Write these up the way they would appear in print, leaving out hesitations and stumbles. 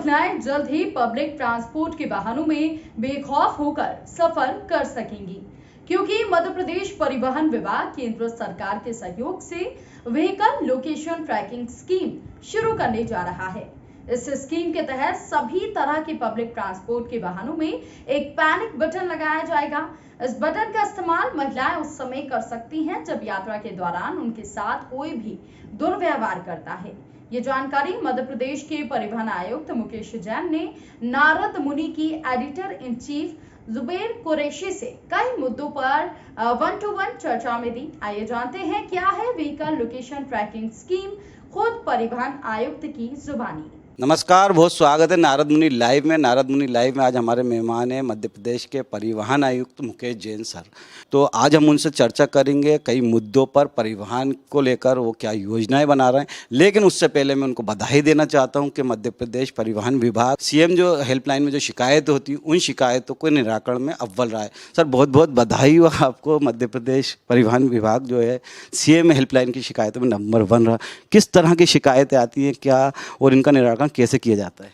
महिलाएं जल्द ही public transport के वाहनों में बेखौफ होकर सफर कर सकेंगी, क्योंकि मध्य प्रदेश परिवहन विभाग केंद्र सरकार के सहयोग से व्हीकल लोकेशन ट्रैकिंग स्कीम शुरू करने जा रहा है। इस स्कीम के तहत सभी तरह के पब्लिक ट्रांसपोर्ट के वाहनों में एक पैनिक बटन लगाया जाएगा। इस बटन का इस्तेमाल महिलाएं उस समय कर सकती हैं जब यात्रा के दौरान उनके साथ कोई भी दुर्व्यवहार करता है। ये जानकारी मध्य प्रदेश के परिवहन आयुक्त मुकेश जैन ने नारद मुनि की editor in chief Zubair Qureshi से कई मुद्दों पर 1-to-1 चर्चा में दी। आइए जानते हैं क्या है व्हीकल लोकेशन ट्रैकिंग स्कीम, खुद परिवहन आयुक्त की जुबानी। नमस्कार, बहुत स्वागत है नारद मुनि लाइव में। नारद मुनि लाइव में आज हमारे मेहमान हैं मध्य प्रदेश के परिवहन आयुक्त मुकेश जैन सर। तो आज हम उनसे चर्चा करेंगे कई मुद्दों पर, परिवहन को लेकर वो क्या योजनाएं बना रहे हैं। लेकिन उससे पहले मैं उनको बधाई देना चाहता हूं कि मध्य प्रदेश परिवहन विभाग सीएम जो हेल्पलाइन में जो शिकायतें होती हैं उन शिकायतों को निराकरण में अव्वल रहा है। सर बहुत बहुत बधाई हो आपको। मध्य प्रदेश परिवहन विभाग जो है सीएम हेल्पलाइन की शिकायतों में नंबर 1 रहा। किस तरह की शिकायतें आती हैं क्या और इनका निराकरण कैसे किया जाता है?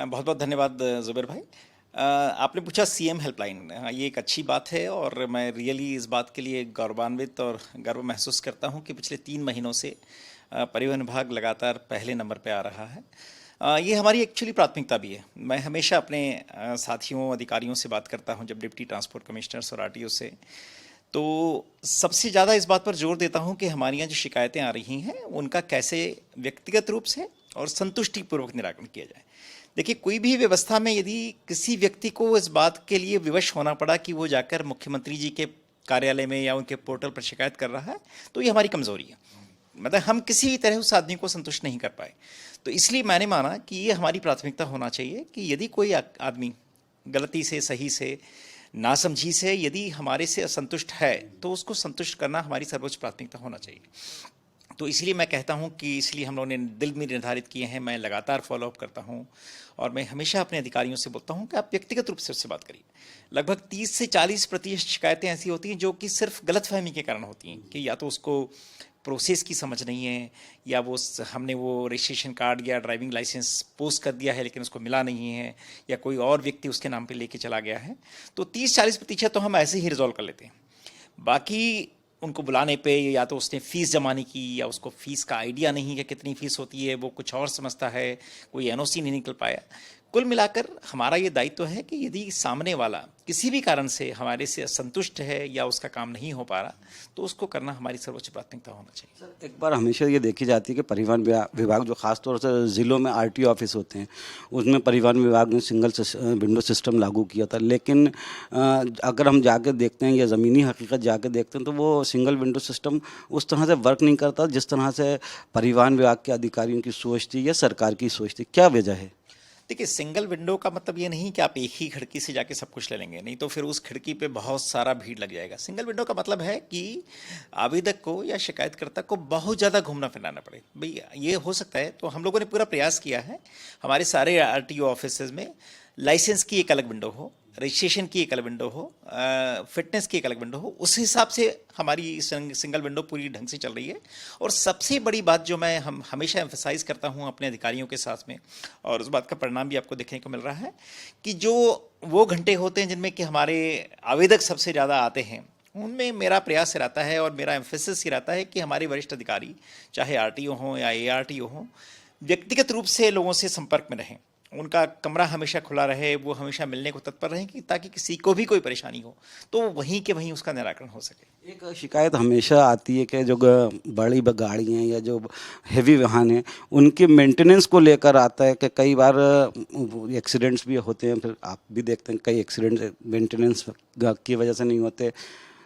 बहुत बहुत धन्यवाद जुबैर भाई। आपने पूछा सीएम हेल्पलाइन, ये एक अच्छी बात है और मैं रियली इस बात के लिए गौरवान्वित और गर्व महसूस करता हूं कि पिछले 3 महीनों से परिवहन विभाग लगातार पहले नंबर पे आ रहा है। ये हमारी एक्चुअली प्राथमिकता भी है। मैं हमेशा अपने साथियों अधिकारियों से बात करता हूं, जब डिप्टी ट्रांसपोर्ट कमिश्नर्स और आरटीओ से, तो सबसे ज़्यादा इस बात पर जोर देता हूं कि हमारे यहाँ जो शिकायतें आ रही हैं उनका कैसे व्यक्तिगत रूप से और संतुष्टिपूर्वक निराकरण किया जाए। देखिए, कोई भी व्यवस्था में यदि किसी व्यक्ति को इस बात के लिए विवश होना पड़ा कि वो जाकर मुख्यमंत्री जी के कार्यालय में या उनके पोर्टल पर शिकायत कर रहा है, तो ये हमारी कमज़ोरी है। मतलब हम किसी भी तरह उस आदमी को संतुष्ट नहीं कर पाए। तो इसलिए मैंने माना कि ये हमारी प्राथमिकता होना चाहिए कि यदि कोई आदमी गलती से, सही से, नासमझी से यदि हमारे से असंतुष्ट है तो उसको संतुष्ट करना हमारी सर्वोच्च प्राथमिकता होना चाहिए। तो इसलिए मैं कहता हूं कि इसलिए हम लोगों ने दिल में निर्धारित किए हैं। मैं लगातार फॉलोअप करता हूं और मैं हमेशा अपने अधिकारियों से बोलता हूं कि आप व्यक्तिगत रूप से उससे बात करिए। लगभग 30 से 40% शिकायतें ऐसी होती हैं जो कि सिर्फ गलतफहमी के कारण होती हैं कि या तो उसको प्रोसेस की समझ नहीं है या हमने वो रजिस्ट्रेशन कार्ड या ड्राइविंग लाइसेंस पोस्ट कर दिया है लेकिन उसको मिला नहीं है, या कोई और व्यक्ति उसके नाम पे लेके चला गया है। तो 30-40% तो हम ऐसे ही रिजॉल्व कर लेते हैं। बाकी उनको बुलाने पे या तो उसने फ़ीस जमा नहीं की या उसको फ़ीस का आइडिया नहीं है कितनी फ़ीस होती है, वो कुछ और समझता है, कोई एनओसी नहीं निकल पाया। कुल मिलाकर हमारा ये दायित्व है कि यदि सामने वाला किसी भी कारण से हमारे से असंतुष्ट है या उसका काम नहीं हो पा रहा, तो उसको करना हमारी सर्वोच्च प्राथमिकता होना चाहिए। सर एक बार हमेशा ये देखी जाती है कि परिवहन विभाग जो खासतौर से ज़िलों में आरटीओ ऑफिस होते हैं उसमें परिवहन विभाग ने सिंगल विंडो सिस्टम लागू किया था। लेकिन अगर हम जाके देखते हैं या ज़मीनी हकीकत जाके देखते हैं तो वो सिंगल विंडो सिस्टम उस तरह से वर्क नहीं करता जिस तरह से परिवहन विभाग के अधिकारियों की सोच थी या सरकार की सोच थी। क्या वजह है? देखिए, सिंगल विंडो का मतलब ये नहीं कि आप एक ही खिड़की से जाके सब कुछ ले लेंगे, नहीं तो फिर उस खिड़की पे बहुत सारा भीड़ लग जाएगा। सिंगल विंडो का मतलब है कि आवेदक को या शिकायतकर्ता को बहुत ज़्यादा घूमना फिरना ना पड़े। भाई ये हो सकता है, तो हम लोगों ने पूरा प्रयास किया है हमारे सारे आरटीओ ऑफिसेज में लाइसेंस की एक अलग विंडो हो, रजिस्ट्रेशन की एक अलग विंडो हो, फिटनेस की एक अलग विंडो हो। उस हिसाब से हमारी सिंगल विंडो पूरी ढंग से चल रही है। और सबसे बड़ी बात जो मैं हमेशा एम्फसाइज करता हूं अपने अधिकारियों के साथ में, और उस बात का परिणाम भी आपको देखने को मिल रहा है, कि जो वो घंटे होते हैं जिनमें कि हमारे आवेदक सबसे ज़्यादा आते हैं, उनमें मेरा प्रयास रहता है और मेरा एम्फेसिस ये रहता है कि हमारे वरिष्ठ अधिकारी, चाहे आरटीओ हों या एआरटीओ हों, व्यक्तिगत रूप से लोगों से संपर्क में रहें। उनका कमरा हमेशा खुला रहे, वो हमेशा मिलने को तत्पर रहें कि ताकि किसी को भी कोई परेशानी हो तो वहीं के वहीं उसका निराकरण हो सके। एक शिकायत हमेशा आती है कि जो बड़ी गाड़ी हैं या जो हेवी वाहन हैं उनके मेंटेनेंस को लेकर आता है कि कई बार एक्सीडेंट्स भी होते हैं। फिर आप भी देखते हैं कई एक्सीडेंट्स मेंटेनेंस की वजह से नहीं होते।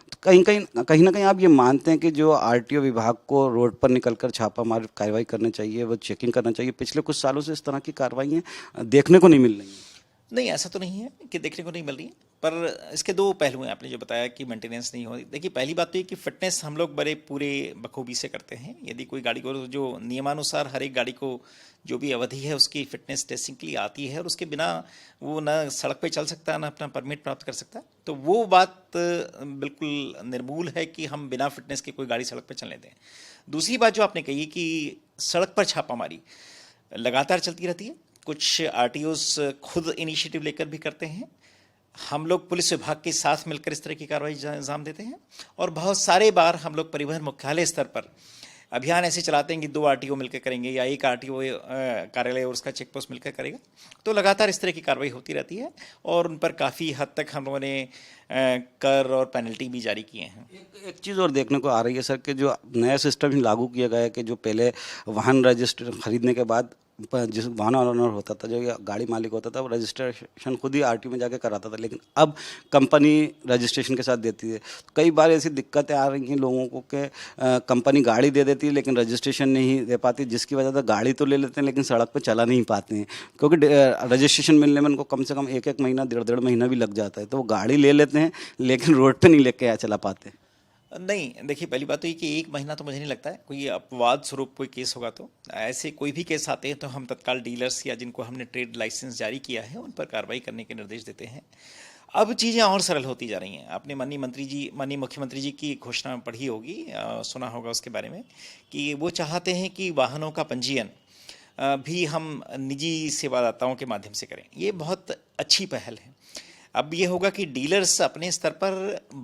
तो कहीं ना कहीं आप ये मानते हैं कि जो आरटीओ विभाग को रोड पर निकलकर छापामार कार्रवाई करनी चाहिए, वो चेकिंग करना चाहिए। पिछले कुछ सालों से इस तरह की कार्रवाइयाँ देखने को नहीं मिल रही हैं। नहीं, ऐसा तो नहीं है कि देखने को नहीं मिल रही है, पर इसके 2 पहलू हैं। आपने जो बताया कि मेंटेनेंस नहीं हो रही, देखिए पहली बात तो ये कि फिटनेस हम लोग बड़े पूरे बखूबी से करते हैं। यदि कोई गाड़ी को, जो नियमानुसार हर एक गाड़ी को जो भी अवधि है उसकी फिटनेस टेस्टिंग के लिए आती है और उसके बिना वो ना सड़क पे चल सकता ना अपना परमिट प्राप्त कर सकता, तो वो बात बिल्कुल निर्मूल है कि हम बिना फिटनेस के कोई गाड़ी सड़क पर चलने दें। दूसरी बात जो आपने कही कि सड़क पर छापामारी लगातार चलती रहती है कुछ आरटीओस खुद इनिशिएटिव लेकर भी करते हैं, हम लोग पुलिस विभाग के साथ मिलकर इस तरह की कार्रवाई अंजाम देते हैं, और बहुत सारे बार हम लोग परिवहन मुख्यालय स्तर पर अभियान ऐसे चलाते हैं कि 2 आरटीओ मिलकर करेंगे या एक आरटीओ कार्यालय और उसका चेक पोस्ट मिलकर करेगा। तो लगातार इस तरह की कार्रवाई होती रहती है और उन पर काफ़ी हद तक हम लोगों ने कर और पेनल्टी भी जारी किए हैं। एक चीज़ और देखने को आ रही है सर कि जो नया सिस्टम लागू किया गया है कि जो पहले वाहन रजिस्टर खरीदने के बाद जिस वाहन ओनर होता था, जो गाड़ी मालिक होता था, वो रजिस्ट्रेशन खुद ही आरटीओ में जाके कराता था, लेकिन अब कंपनी रजिस्ट्रेशन के साथ देती है। कई बार ऐसी दिक्कतें आ रही हैं लोगों को कि कंपनी गाड़ी दे देती है लेकिन रजिस्ट्रेशन नहीं दे पाती, जिसकी वजह से गाड़ी तो ले लेते हैं लेकिन सड़क पर चला नहीं पाते हैं, क्योंकि रजिस्ट्रेशन मिलने में उनको कम से कम 1-1 महीना 1.5 महीना भी लग जाता है। तो वो गाड़ी ले लेते हैं लेकिन रोड पर नहीं लेके चला पाते। नहीं, देखिए पहली बात तो ये कि 1 महीना तो मुझे नहीं लगता है, कोई अपवाद स्वरूप कोई केस होगा तो ऐसे कोई भी केस आते हैं तो हम तत्काल डीलर्स या जिनको हमने ट्रेड लाइसेंस जारी किया है उन पर कार्रवाई करने के निर्देश देते हैं। अब चीज़ें और सरल होती जा रही हैं। आपने माननीय मुख्यमंत्री जी की घोषणा पढ़ी होगी, सुना होगा उसके बारे में, कि वो चाहते हैं कि वाहनों का पंजीयन भी हम निजी सेवादाताओं के माध्यम से करें। ये बहुत अच्छी पहल है। अब ये होगा कि डीलर्स अपने स्तर पर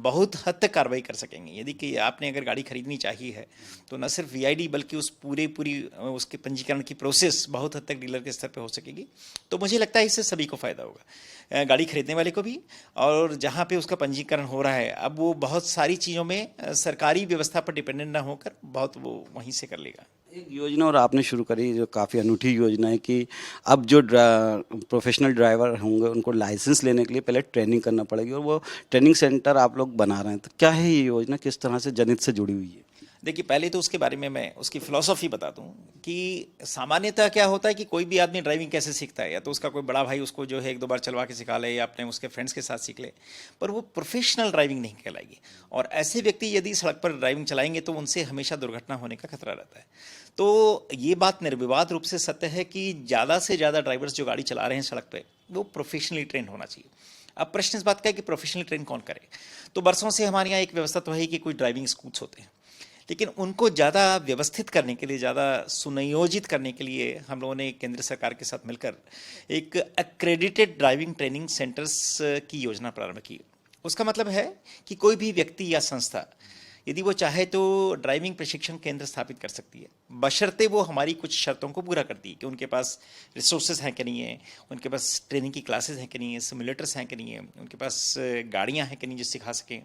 बहुत हद तक कार्रवाई कर सकेंगे। यदि कि आपने अगर गाड़ी खरीदनी चाहिए है तो न सिर्फ वीआईडी बल्कि उस पूरी उसके पंजीकरण की प्रोसेस बहुत हद तक डीलर के स्तर पे हो सकेगी। तो मुझे लगता है इससे सभी को फ़ायदा होगा, गाड़ी खरीदने वाले को भी, और जहाँ पे उसका पंजीकरण हो रहा है अब वो बहुत सारी चीज़ों में सरकारी व्यवस्था पर डिपेंडेंट ना होकर बहुत वो वहीं से कर लेगा। एक योजना और आपने शुरू करी जो काफ़ी अनूठी योजना है कि अब जो प्रोफेशनल ड्राइवर होंगे उनको लाइसेंस लेने के लिए पहले ट्रेनिंग करना पड़ेगी, और वो ट्रेनिंग सेंटर आप लोग बना रहे हैं। तो क्या है ये योजना, किस तरह से जनहित से जुड़ी हुई है? देखिए, पहले तो उसके बारे में मैं उसकी फ़िलॉसफ़ी बता दूं कि सामान्यतः क्या होता है कि कोई भी आदमी ड्राइविंग कैसे सीखता है, या तो उसका कोई बड़ा भाई उसको जो है 1-2 बार चलवा के सिखा ले या अपने उसके फ्रेंड्स के साथ सीख ले, पर वो प्रोफेशनल ड्राइविंग नहीं कहलाएगी। और ऐसे व्यक्ति यदि सड़क पर ड्राइविंग चलाएंगे तो उनसे हमेशा दुर्घटना होने का खतरा रहता है। तो ये बात निर्विवाद रूप से सत्य है कि ज़्यादा से ज़्यादा ड्राइवर्स जो गाड़ी चला रहे हैं सड़क पर, वो प्रोफेशनली ट्रेंड होना चाहिए। अब प्रश्न इस बात का है कि प्रोफेशनली ट्रेन कौन करे। तो बरसों से हमारे यहाँ एक व्यवस्था तो है कि कोई ड्राइविंग स्कूल्स होते हैं, लेकिन उनको ज़्यादा व्यवस्थित करने के लिए, ज़्यादा सुनियोजित करने के लिए हम लोगों ने केंद्र सरकार के साथ मिलकर एक एक्रेडिटेड ड्राइविंग ट्रेनिंग सेंटर्स की योजना प्रारंभ की। उसका मतलब है कि कोई भी व्यक्ति या संस्था यदि वो चाहे तो ड्राइविंग प्रशिक्षण केंद्र स्थापित कर सकती है, बशर्ते वो हमारी कुछ शर्तों को पूरा करती है कि उनके पास रिसोर्सेज हैं कि नहीं है, उनके पास ट्रेनिंग की क्लासेस हैं कि नहीं है, सिमुलेटर्स हैं कि नहीं है, उनके पास गाड़ियां हैं कि नहीं जो सिखा सकें।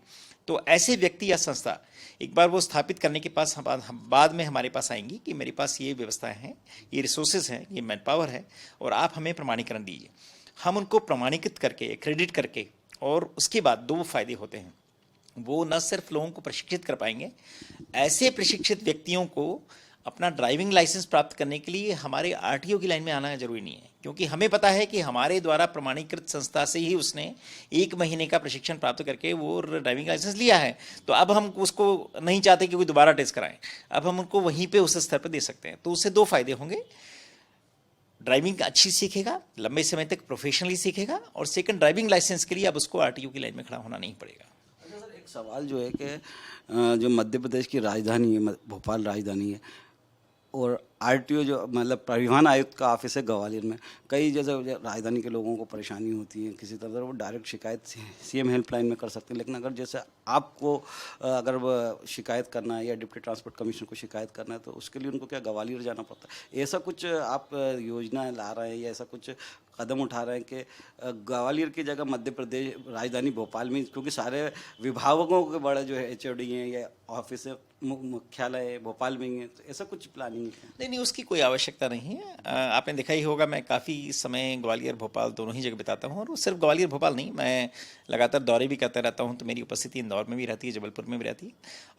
तो ऐसे व्यक्ति या संस्था एक बार वो स्थापित करने के पास हम बाद में हमारे पास आएंगी कि मेरे पास ये व्यवस्थाएं हैं, ये रिसोर्सेज हैं, ये मैन पावर है, और आप हमें प्रमाणीकरण दीजिए। हम उनको प्रमाणित करके, क्रेडिट करके, और उसके बाद 2 फायदे होते हैं। वो न सिर्फ लोगों को प्रशिक्षित कर पाएंगे, ऐसे प्रशिक्षित व्यक्तियों को अपना ड्राइविंग लाइसेंस प्राप्त करने के लिए हमारे आरटीओ की लाइन में आना जरूरी नहीं है, क्योंकि हमें पता है कि हमारे द्वारा प्रमाणीकृत संस्था से ही उसने 1 महीने का प्रशिक्षण प्राप्त करके वो ड्राइविंग लाइसेंस लिया है। तो अब हम उसको नहीं चाहते कि कोई दोबारा टेस्ट कराएं, अब हम उनको वहीं पे उस स्तर पर दे सकते हैं। तो उससे 2 फायदे होंगे, ड्राइविंग अच्छी सीखेगा, लंबे समय तक प्रोफेशनली सीखेगा, और सेकंड ड्राइविंग लाइसेंस के लिए अब उसको आरटीओ की लाइन में खड़ा होना नहीं पड़ेगा। एक सवाल जो है कि जो मध्य प्रदेश की राजधानी है, भोपाल राजधानी है, और आरटीओ जो मतलब परिवहन आयुक्त का ऑफिस है ग्वालियर में, कई जैसे राजधानी के लोगों को परेशानी होती है किसी तरह, वो डायरेक्ट शिकायत सीएम हेल्पलाइन में कर सकते हैं। लेकिन अगर जैसे आपको अगर शिकायत करना है या डिप्टी ट्रांसपोर्ट कमिश्नर को शिकायत करना है तो उसके लिए उनको क्या ग्वालियर जाना पड़ता है? ऐसा कुछ आप योजना ला रहे हैं या ऐसा कुछ कदम उठा रहे हैं कि ग्वालियर की जगह मध्य प्रदेश राजधानी भोपाल में, क्योंकि सारे विभागों के बड़े जो है एचओडी हैं या ऑफिस है, मुख्यालय भोपाल में ही है, तो ऐसा कुछ प्लानिंग है? नहीं, उसकी कोई आवश्यकता नहीं है। आपने देखा ही होगा, मैं काफ़ी समय ग्वालियर भोपाल दोनों ही जगह बिताता हूँ, और सिर्फ ग्वालियर भोपाल नहीं, मैं लगातार दौरे भी करता रहता हूँ। तो मेरी उपस्थिति इंदौर में भी रहती है, जबलपुर में भी रहती है।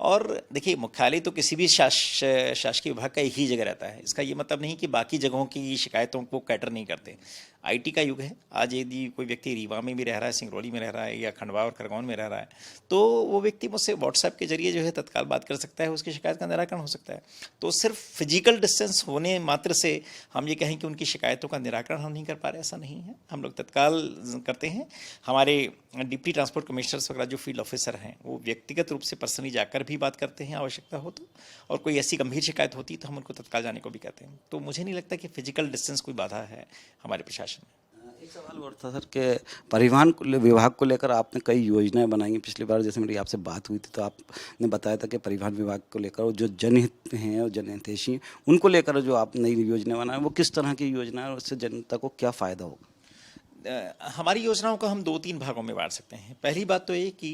और देखिए, मुख्यालय तो किसी भी शासकीय विभाग का एक ही जगह रहता है। इसका ये मतलब नहीं कि बाकी जगहों की शिकायतों को कैटर नहीं करते। आईटी का युग है आज, यदि कोई व्यक्ति रीवा में भी रह रहा है, सिंगरौली में रह रहा है, या खंडवा और खरगोन में रह रहा है, तो वो व्यक्ति मुझसे व्हाट्सएप के जरिए जो है तत्काल बात कर सकता है, उसकी शिकायत का निराकरण हो सकता है। तो सिर्फ फिजिकल डिस्टेंस होने मात्र से हम ये कहें कि उनकी शिकायतों का निराकरण हम नहीं कर पा रहे, ऐसा नहीं है। हम लोग तत्काल करते हैं। हमारे डिप्टी ट्रांसपोर्ट कमिश्नर्स वगैरह जो फील्ड ऑफिसर हैं वो व्यक्तिगत रूप से पर्सनली जाकर भी बात करते हैं आवश्यकता हो तो, और कोई ऐसी गंभीर शिकायत होती है तो हम उनको तत्काल जाने को भी कहते हैं। तो मुझे नहीं लगता कि फिजिकल डिस्टेंस कोई बाधा है हमारे प्रशासन में। एक सवाल और था सर कि परिवहन विभाग को लेकर आपने कई योजनाएं बनाई हैं। पिछली बार जैसे मेरी आपसे बात हुई थी तो आपने बताया था कि परिवहन विभाग को लेकर और जो जनहित हैं और जनहितैषी हैं उनको लेकर जो आप नई योजना बनाए वो किस तरह की योजना है और उससे जनता को क्या फ़ायदा होगा? हमारी योजनाओं को हम 2-3 भागों में बांट सकते हैं। पहली बात तो ये कि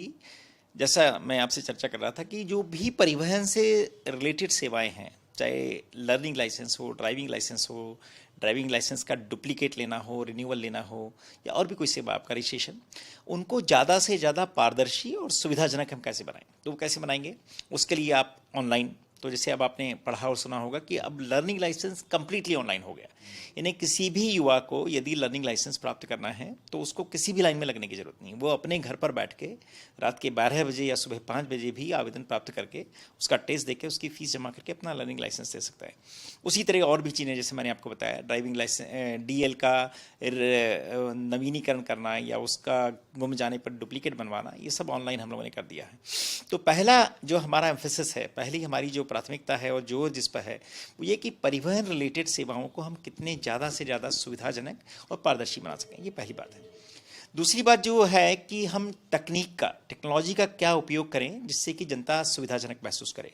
जैसा मैं आपसे चर्चा कर रहा था कि जो भी परिवहन से रिलेटेड सेवाएं हैं, चाहे लर्निंग लाइसेंस हो, ड्राइविंग लाइसेंस हो, ड्राइविंग लाइसेंस का डुप्लीकेट लेना हो, रिन्यूअल लेना हो, या और भी कोई सेवा आपका रजिस्ट्रेशन, उनको ज़्यादा से ज़्यादा पारदर्शी और सुविधाजनक हम कैसे बनाएं। तो वो कैसे बनाएंगे? उसके लिए आप ऑनलाइन, तो जैसे अब आपने पढ़ा और सुना होगा कि अब लर्निंग लाइसेंस कंप्लीटली ऑनलाइन हो गया। यानी किसी भी युवा को यदि लर्निंग लाइसेंस प्राप्त करना है तो उसको किसी भी लाइन में लगने की जरूरत नहीं। वो अपने घर पर बैठ के रात के 12 बजे या सुबह 5 बजे भी आवेदन प्राप्त करके उसका टेस्ट देके उसकी फीस जमा करके अपना लर्निंग लाइसेंस ले सकता है। उसी तरह और भी चीज़ें जैसे मैंने आपको बताया, ड्राइविंग लाइसेंस DL का नवीनीकरण करना या उसका गुम जाने पर डुप्लीकेट बनवाना, ये सब ऑनलाइन हम लोगों ने कर दिया है। तो पहला जो हमारा एम्फेसिस है, पहली हमारी जो प्राथमिकता है और जोर जिस पर है वो ये कि परिवहन रिलेटेड सेवाओं को हम कितने ज़्यादा से ज़्यादा सुविधाजनक और पारदर्शी बना सकें, ये पहली बात है। दूसरी बात जो है कि हम टेक्नोलॉजी का क्या उपयोग करें जिससे कि जनता सुविधाजनक महसूस करे।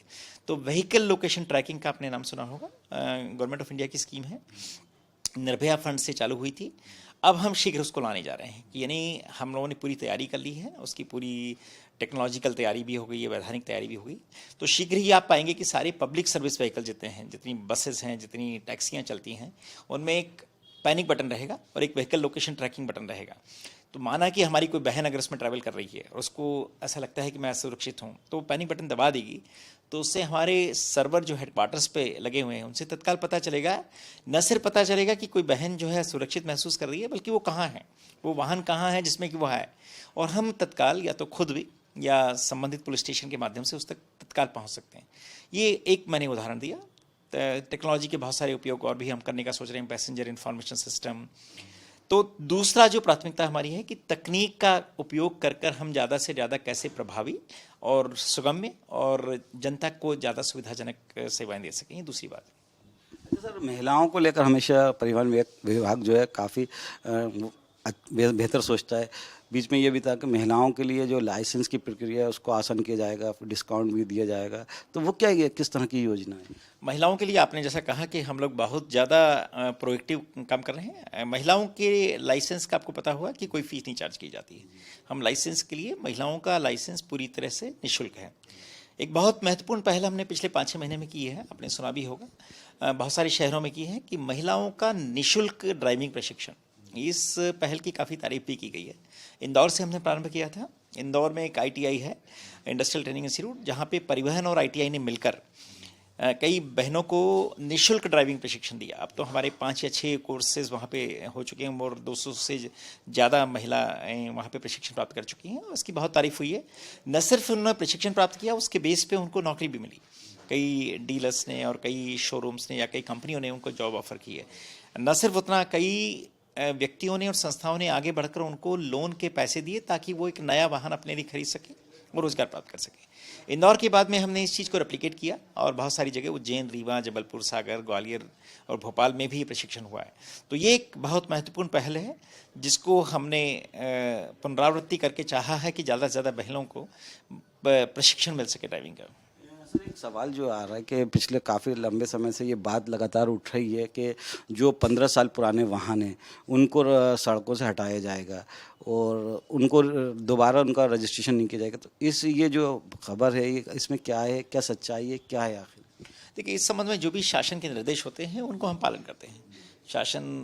तो व्हीकल लोकेशन ट्रैकिंग का आपने नाम सुना होगा, गवर्नमेंट ऑफ इंडिया की स्कीम है, निर्भया फंड से चालू हुई थी। अब हम शीघ्र उसको लाने जा रहे हैं, यानी हम लोगों ने पूरी तैयारी कर ली है, उसकी पूरी टेक्नोलॉजिकल तैयारी भी हो गई है, वैधानिक तैयारी भी हो गई। तो शीघ्र ही आप पाएंगे कि सारे पब्लिक सर्विस व्हीकल जितने हैं, जितनी बसेस हैं, जितनी टैक्सियाँ चलती हैं, उनमें एक पैनिक बटन रहेगा और एक व्हीकल लोकेशन ट्रैकिंग बटन रहेगा। तो माना कि हमारी कोई बहन अगर उसमें ट्रैवल कर रही है और उसको ऐसा लगता है कि मैं असुरक्षित हूँ, तो पैनिक बटन दबा देगी, तो उससे हमारे सर्वर जो हेडक्वार्टर्स पे लगे हुए हैं उनसे तत्काल पता चलेगा। न सिर्फ पता चलेगा कि कोई बहन जो है सुरक्षित महसूस कर रही है, बल्कि वो कहाँ है, वो वाहन कहाँ है जिसमें कि वो है, और हम तत्काल या तो खुद भी या संबंधित पुलिस स्टेशन के माध्यम से उस तक तत्काल पहुँच सकते हैं। ये एक मैंने उदाहरण दिया। टेक्नोलॉजी के बहुत सारे उपयोग और भी हम करने का सोच रहे हैं, पैसेंजर इंफॉर्मेशन सिस्टम। तो दूसरा जो प्राथमिकता हमारी है कि तकनीक का उपयोग कर कर हम ज़्यादा से ज़्यादा कैसे प्रभावी और सुगम्य और जनता को ज़्यादा सुविधाजनक सेवाएं दे सकें, ये दूसरी बात है। अच्छा सर, महिलाओं को लेकर हमेशा परिवहन विभाग जो है काफ़ी बेहतर सोचता है। बीच में ये भी था कि महिलाओं के लिए जो लाइसेंस की प्रक्रिया है उसको आसान किया जाएगा, डिस्काउंट भी दिया जाएगा, तो वो क्या है, किस तरह की योजना है? महिलाओं के लिए आपने जैसा कहा कि हम लोग बहुत ज़्यादा प्रोएक्टिव काम कर रहे हैं। महिलाओं के लाइसेंस का आपको पता होगा कि कोई फीस नहीं चार्ज की जाती है। हम लाइसेंस के लिए, महिलाओं का लाइसेंस पूरी तरह से निःशुल्क है। एक बहुत महत्वपूर्ण पहल हमने पिछले 5-6 महीने में की है, आपने सुना भी होगा, बहुत सारे शहरों में की है कि महिलाओं का निःशुल्क ड्राइविंग प्रशिक्षण। इस पहल की काफ़ी तारीफ भी की गई है। इंदौर से हमने प्रारंभ किया था। इंदौर में एक ITI है, इंडस्ट्रियल ट्रेनिंग इंस्टीट्यूट, जहाँ पे परिवहन और ITI ने मिलकर कई बहनों को निःशुल्क ड्राइविंग प्रशिक्षण दिया। अब तो हमारे 5 या 6 कोर्सेज वहाँ पे हो चुके हैं और 200 से ज़्यादा महिलाएं वहाँ पे प्रशिक्षण प्राप्त कर चुकी हैं। उसकी बहुत तारीफ हुई है। न सिर्फ उन्होंने प्रशिक्षण प्राप्त किया, उसके बेस पे उनको नौकरी भी मिली। कई डीलर्स ने और कई शोरूम्स ने या कई कंपनियों ने उनको जॉब ऑफर की है। न सिर्फ उतना, कई व्यक्तियों ने और संस्थाओं ने आगे बढ़कर उनको लोन के पैसे दिए ताकि वो एक नया वाहन अपने लिए खरीद सके और रोजगार प्राप्त कर सके। इंदौर के बाद में हमने इस चीज़ को रेप्लिकेट किया और बहुत सारी जगह, उज्जैन, रीवा, जबलपुर, सागर, ग्वालियर और भोपाल में भी प्रशिक्षण हुआ है। तो ये एक बहुत महत्वपूर्ण पहल है जिसको हमने पुनरावृत्ति करके चाहा है कि ज़्यादा से ज़्यादा बहनों को प्रशिक्षण मिल सके ड्राइविंग का। सर, एक सवाल जो आ रहा है कि पिछले काफ़ी लंबे समय से ये बात लगातार उठ रही है कि जो 15 साल पुराने वाहन हैं उनको सड़कों से हटाया जाएगा और उनको दोबारा उनका रजिस्ट्रेशन नहीं किया जाएगा। तो ये जो खबर है, ये इसमें क्या है, क्या सच्चाई है, क्या है आखिर? देखिए, इस संबंध में जो भी शासन के निर्देश होते हैं उनको हम पालन करते हैं। शासन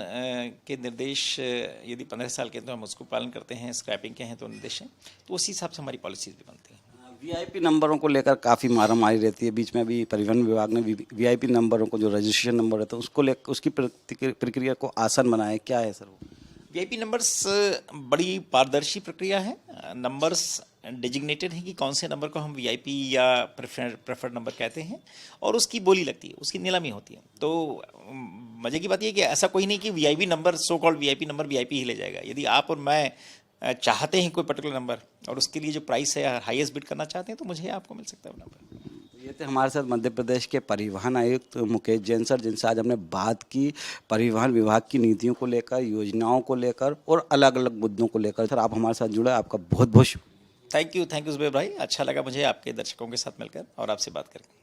के निर्देश यदि 15 साल के तो हम उसको पालन करते हैं, स्क्रैपिंग के हैं तो निर्देश हैं, तो उसी हिसाब से हमारी पॉलिसीज भी बनती हैं। VIP नंबरों को लेकर काफ़ी मारामारी रहती है। बीच में अभी परिवहन विभाग ने VIP नंबरों को, जो रजिस्ट्रेशन नंबर रहता है, उसको लेकर उसकी प्रक्रिया को आसान बनाया है, क्या है सर वो? वीआईपी नंबर्स बड़ी पारदर्शी प्रक्रिया है। नंबर्स डिजिग्नेटेड हैं कि कौन से नंबर को हम वीआईपी या प्रेफर्ड नंबर कहते हैं और उसकी बोली लगती है, उसकी नीलामी होती है। तो मजे की बात यह है कि ऐसा कोई नहीं कि VIP number, so called VIP number VIP ही ले जाएगा। यदि आप और मैं चाहते हैं कोई पर्टिकुलर नंबर और उसके लिए जो प्राइस है हाईएस्ट बिड करना चाहते हैं तो मुझे आपको मिल सकता है वो नंबर। ये थे हमारे साथ मध्य प्रदेश के परिवहन आयुक्त मुकेश जैन सर, जिनसे आज हमने बात की परिवहन विभाग की नीतियों को लेकर, योजनाओं को लेकर और अलग अलग मुद्दों को लेकर। सर, आप हमारे साथ जुड़े, आपका बहुत बहुत शुक्रिया। थैंक यू जुबेर भाई। अच्छा लगा मुझे आपके दर्शकों के साथ मिलकर और आपसे बात करके।